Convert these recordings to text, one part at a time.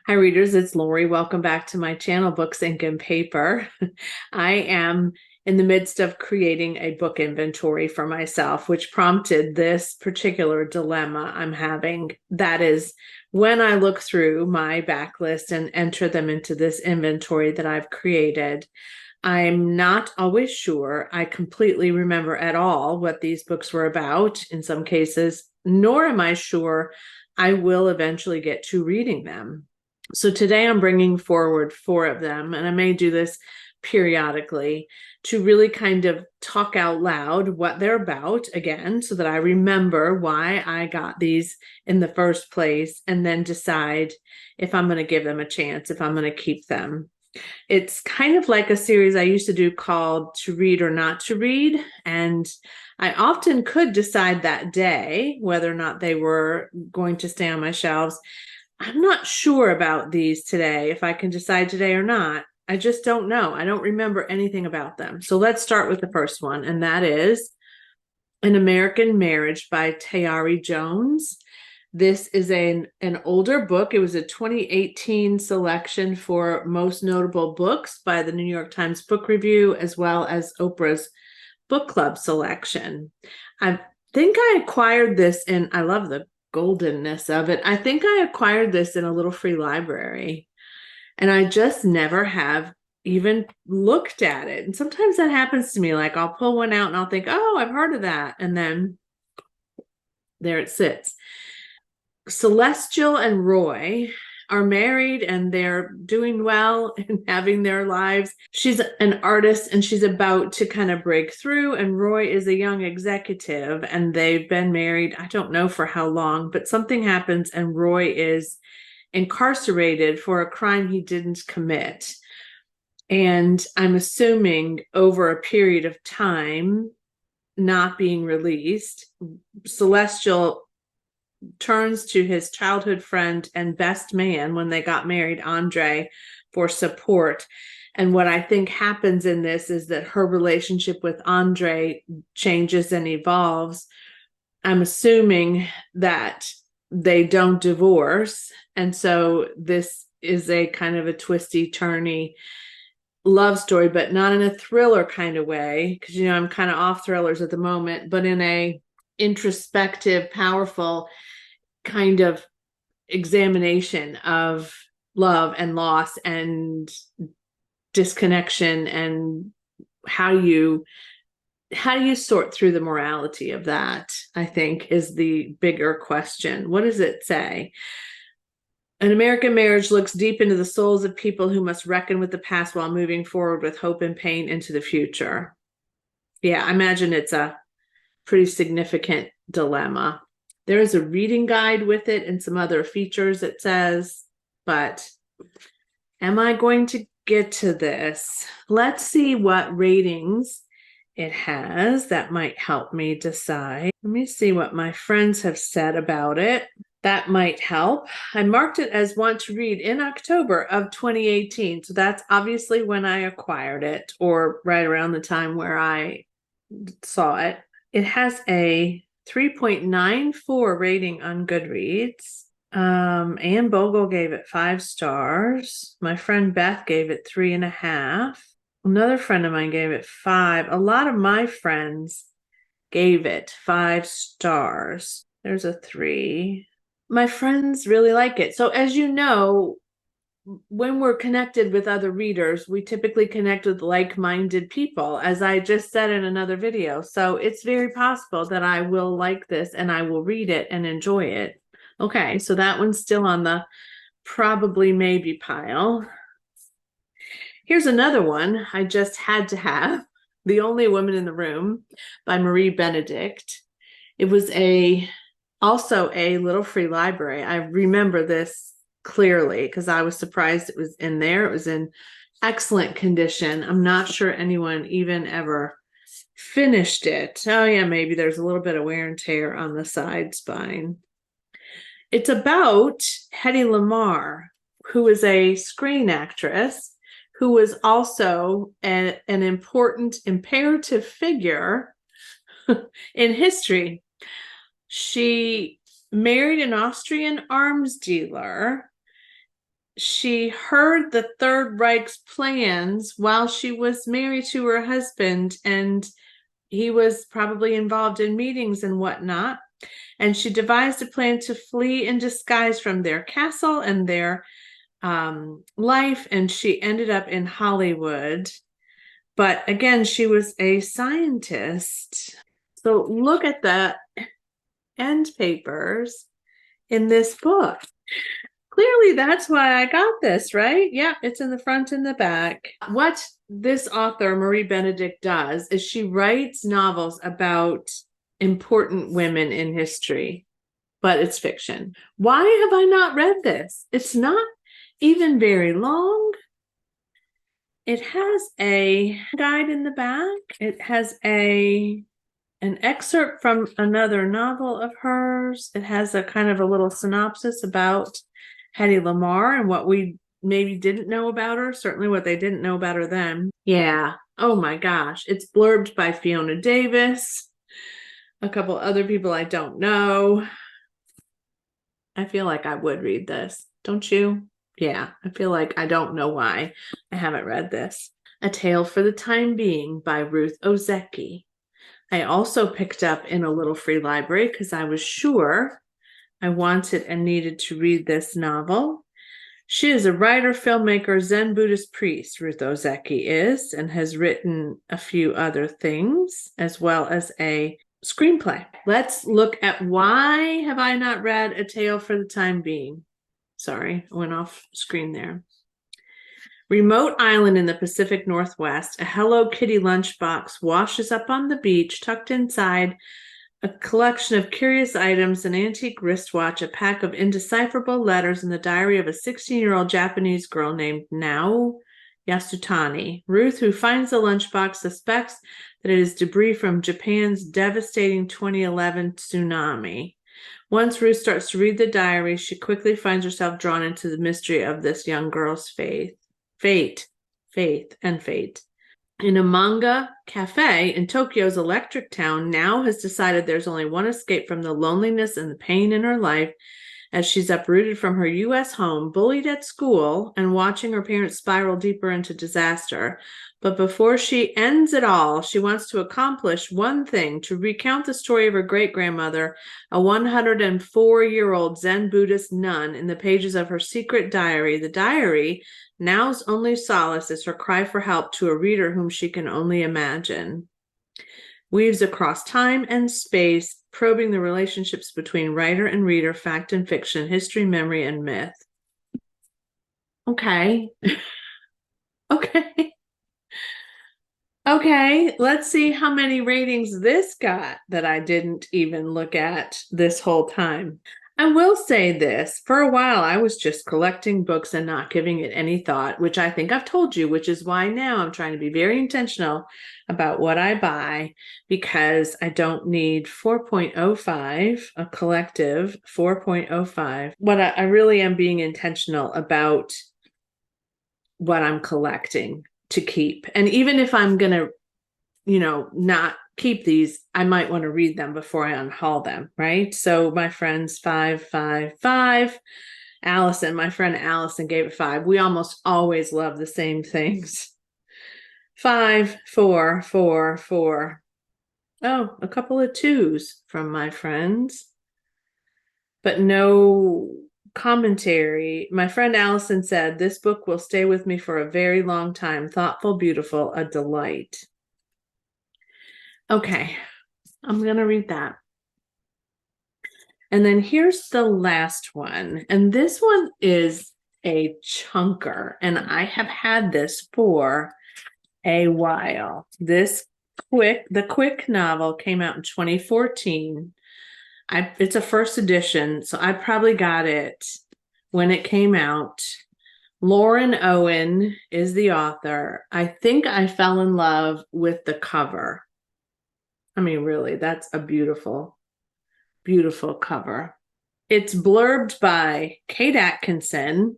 Hi, readers. It's Lori. Welcome back to my channel, Books, Ink, and Paper. I am in the midst of creating a book inventory for myself, which prompted this particular dilemma I'm having. That is, when I look through my backlist and enter them into this inventory that I've created, I'm not always sure I completely remember at all what these books were about in some cases, nor am I sure I will eventually get to reading them. So today I'm bringing forward 4 of them, and I may do this periodically to really kind of talk out loud what they're about again, so that I remember why I got these in the first place, and then decide if I'm going to give them a chance, if I'm going to keep them. It's kind of like a series I used to do called To Read or Not to Read. And I often could decide that day whether or not they were going to stay on my shelves. I'm not sure about these today, if I can decide today or not. I just don't know. I don't remember anything about them. So let's start with the first one, and that is An American Marriage by Tayari Jones. This is an older book. It was a 2018 selection for most notable books by the New York Times Book Review, as well as Oprah's book club selection. I think I acquired this in, I love the goldenness of it. I think I acquired this in a little free library, and I just never have even looked at it. And sometimes that happens to me. Like I'll pull one out and I'll think, oh, I've heard of that. And then there it sits. Celestial and Roy are married and they're doing well and having their lives. She's an artist and she's about to kind of break through, and Roy is a young executive and they've been married, I don't know for how long, but something happens and Roy is incarcerated for a crime he didn't commit. And I'm assuming over a period of time not being released, Celestial turns to his childhood friend and best man when they got married, Andre, for support. And what I think happens in this is that her relationship with Andre changes and evolves. I'm assuming that they don't divorce. And so this is a kind of a twisty, turny love story, but not in a thriller kind of way, because I'm kind of off thrillers at the moment, but in a introspective, powerful kind of examination of love and loss and disconnection, and how you sort through the morality of that, I think, is the bigger question. What does it say? An American Marriage looks deep into the souls of people who must reckon with the past while moving forward with hope and pain into the future. Yeah, I imagine it's a pretty significant dilemma. There is a reading guide with it and some other features, it says, but am I going to get to this? Let's see what ratings it has. That might help me decide. Let me see what my friends have said about it. That might help. I marked it as want to read in October of 2018. So that's obviously when I acquired it, or right around the time where I saw it. It has a 3.94 rating on Goodreads. Anne Bogle gave it 5 stars. My friend Beth gave it 3.5. Another friend of mine gave it 5. A lot of my friends gave it 5 stars. There's a 3. My friends really like it. So as you know, when we're connected with other readers, we typically connect with like-minded people, as I just said in another video. So it's very possible that I will like this and I will read it and enjoy it. Okay, so that one's still on the probably maybe pile. Here's another one I just had to have, The Only Woman in the Room by Marie Benedict. It was also a little free library. I remember this clearly because I was surprised it was in there. It was in excellent condition. I'm not sure anyone even ever finished it. Oh yeah, maybe there's a little bit of wear and tear on the side spine. It's about Hedy Lamarr, who is a screen actress who was also an important imperative figure in history. She married an Austrian arms dealer she heard the Third Reich's plans while she was married to her husband, and he was probably involved in meetings and whatnot. And she devised a plan to flee in disguise from their castle and their life, and she ended up in Hollywood. But again, she was a scientist. So look at the end papers in this book. Clearly, that's why I got this, right? Yeah, it's in the front and the back. What this author, Marie Benedict, does is she writes novels about important women in history, but it's fiction. Why have I not read this? It's not even very long. It has a guide in the back. It has an excerpt from another novel of hers. It has a kind of a little synopsis about Hedy Lamarr and what we maybe didn't know about her, certainly what they didn't know about her then. Yeah. Oh my gosh. It's blurbed by Fiona Davis, a couple other people I don't know. I feel like I would read this, don't you? Yeah, I feel like I don't know why I haven't read this. A Tale for the Time Being by Ruth Ozeki. I also picked up in a little free library because I was sure I wanted and needed to read this novel. She is a writer, filmmaker, Zen Buddhist priest, Ruth Ozeki is, and has written a few other things, as well as a screenplay. Let's look at why have I not read A Tale for the Time Being. Sorry, I went off screen there. Remote island in the Pacific Northwest, a Hello Kitty lunchbox washes up on the beach, tucked inside a collection of curious items, an antique wristwatch, a pack of indecipherable letters, and the diary of a 16-year-old Japanese girl named Nao Yasutani. Ruth, who finds the lunchbox, suspects that it is debris from Japan's devastating 2011 tsunami. Once Ruth starts to read the diary, she quickly finds herself drawn into the mystery of this young girl's fate. In a manga cafe in Tokyo's electric town, Nao has decided there's only one escape from the loneliness and the pain in her life as she's uprooted from her U.S. home, bullied at school, and watching her parents spiral deeper into disaster. But before she ends it all, she wants to accomplish one thing: to recount the story of her great-grandmother, a 104-year-old Zen Buddhist nun, in the pages of her secret diary. The diary, Nao's only solace, is her cry for help to a reader whom she can only imagine. Weaves across time and space, probing the relationships between writer and reader, fact and fiction, history, memory, and myth. Okay. Okay, let's see how many ratings this got that I didn't even look at this whole time. I will say this, for a while I was just collecting books and not giving it any thought, which I think I've told you, which is why now I'm trying to be very intentional about what I buy, because I don't need 4.05, a collective 4.05. What I really am being intentional about what I'm collecting to keep. And even if I'm going to, not keep these, I might want to read them before I unhaul them, right? So my friends, 555. My friend Allison gave it 5. We almost always love the same things. 5, 4, 4, 4. Oh, a couple of 2s from my friends, but no commentary. My friend Allison said, "This book will stay with me for a very long time. Thoughtful, beautiful, a delight." Okay, I'm going to read that. And then here's the last one. And this one is a chunker. And I have had this for a while. The Quick novel came out in 2014. It's a first edition, so I probably got it when it came out. Lauren Owen is the author. I think I fell in love with the cover. I mean, really, that's a beautiful, beautiful cover. It's blurbed by Kate Atkinson,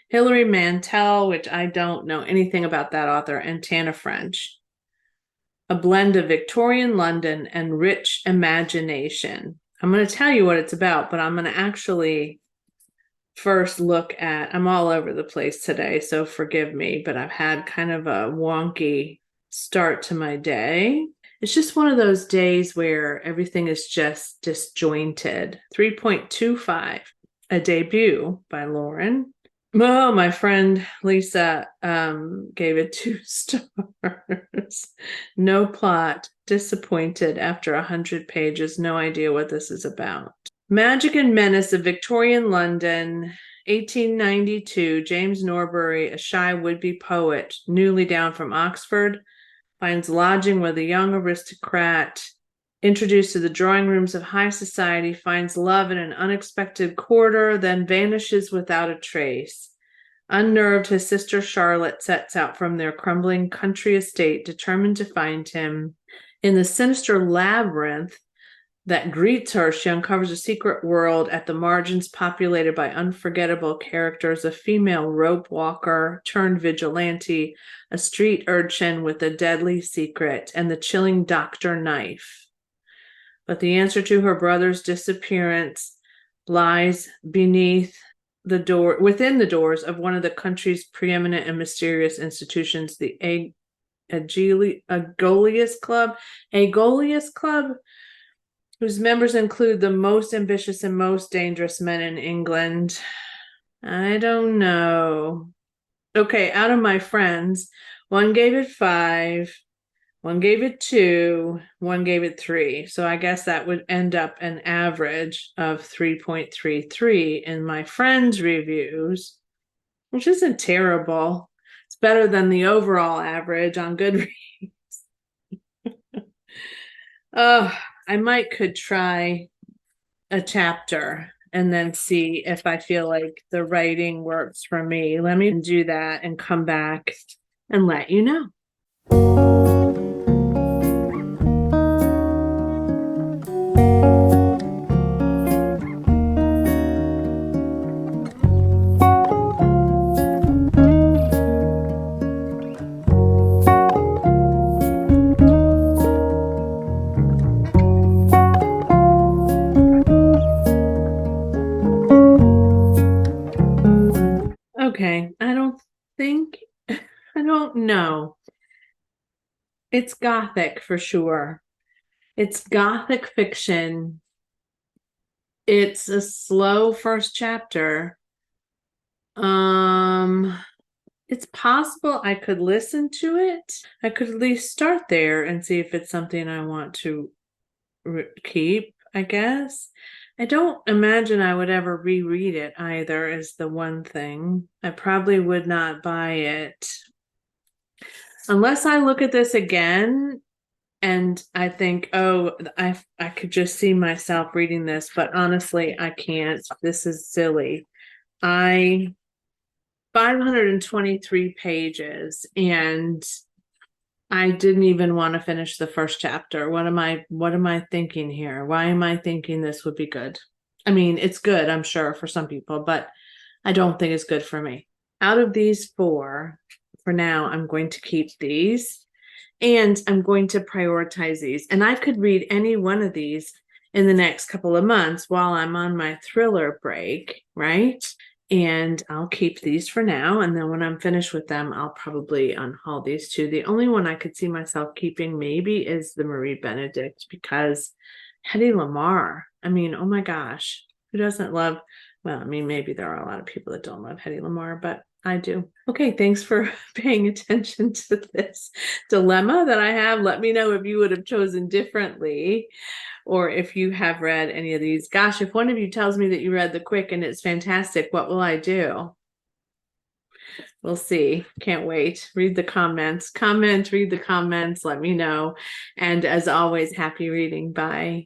Hilary Mantel, which I don't know anything about that author, and Tana French. A blend of Victorian London and rich imagination. I'm going to tell you what it's about, but I'm going to actually first look at, I'm all over the place today, so forgive me, but I've had kind of a wonky start to my day. It's just one of those days where everything is just disjointed. 3.25, a debut by Lauren. Oh, my friend Lisa gave it 2 stars. No plot, disappointed after 100 pages, no idea what this is about. Magic and Menace of Victorian London, 1892. James Norbury, a shy would-be poet, newly down from Oxford, finds lodging with a young aristocrat. Introduced to the drawing rooms of high society, finds love in an unexpected quarter, then vanishes without a trace. Unnerved, his sister Charlotte sets out from their crumbling country estate, determined to find him. In the sinister labyrinth that greets her, she uncovers a secret world at the margins populated by unforgettable characters, a female rope walker turned vigilante, a street urchin with a deadly secret, and the chilling Dr. Knife. But the answer to her brother's disappearance lies within the doors of one of the country's preeminent and mysterious institutions, the Agolius Club, whose members include the most ambitious and most dangerous men in England. I don't know. Okay, out of my friends, one gave it 5, one gave it 2, one gave it 3. So I guess that would end up an average of 3.33 in my friends' reviews, which isn't terrible. It's better than the overall average on Goodreads. I could try a chapter and then see if I feel like the writing works for me. Let me do that and come back and let you know. Okay, I don't know. It's gothic for sure. It's gothic fiction. It's a slow first chapter. It's possible I could listen to it. I could at least start there and see if it's something I want to keep, I guess. I don't imagine I would ever reread it either, is the one thing. I probably would not buy it unless I look at this again and I think, oh, I could just see myself reading this, but honestly, I can't. This is silly. 523 pages, and I didn't even want to finish the first chapter. What am I thinking here? Why am I thinking this would be good? I mean, it's good, I'm sure, for some people, but I don't think it's good for me. Out of these 4, for now, I'm going to keep these, and I'm going to prioritize these. And I could read any one of these in the next couple of months while I'm on my thriller break, right? And I'll keep these for now. And then when I'm finished with them, I'll probably unhaul these 2. The only one I could see myself keeping maybe is the Marie Benedict, because Hedy Lamarr, I mean, oh my gosh, who doesn't love, well, I mean, maybe there are a lot of people that don't love Hedy Lamarr, but I do. Okay, thanks for paying attention to this dilemma that I have. Let me know if you would have chosen differently, or if you have read any of these. Gosh, if one of you tells me that you read The Quick and it's fantastic, what will I do? We'll see. Can't wait. Read the comments. Read the comments. Let me know. And as always, happy reading. Bye.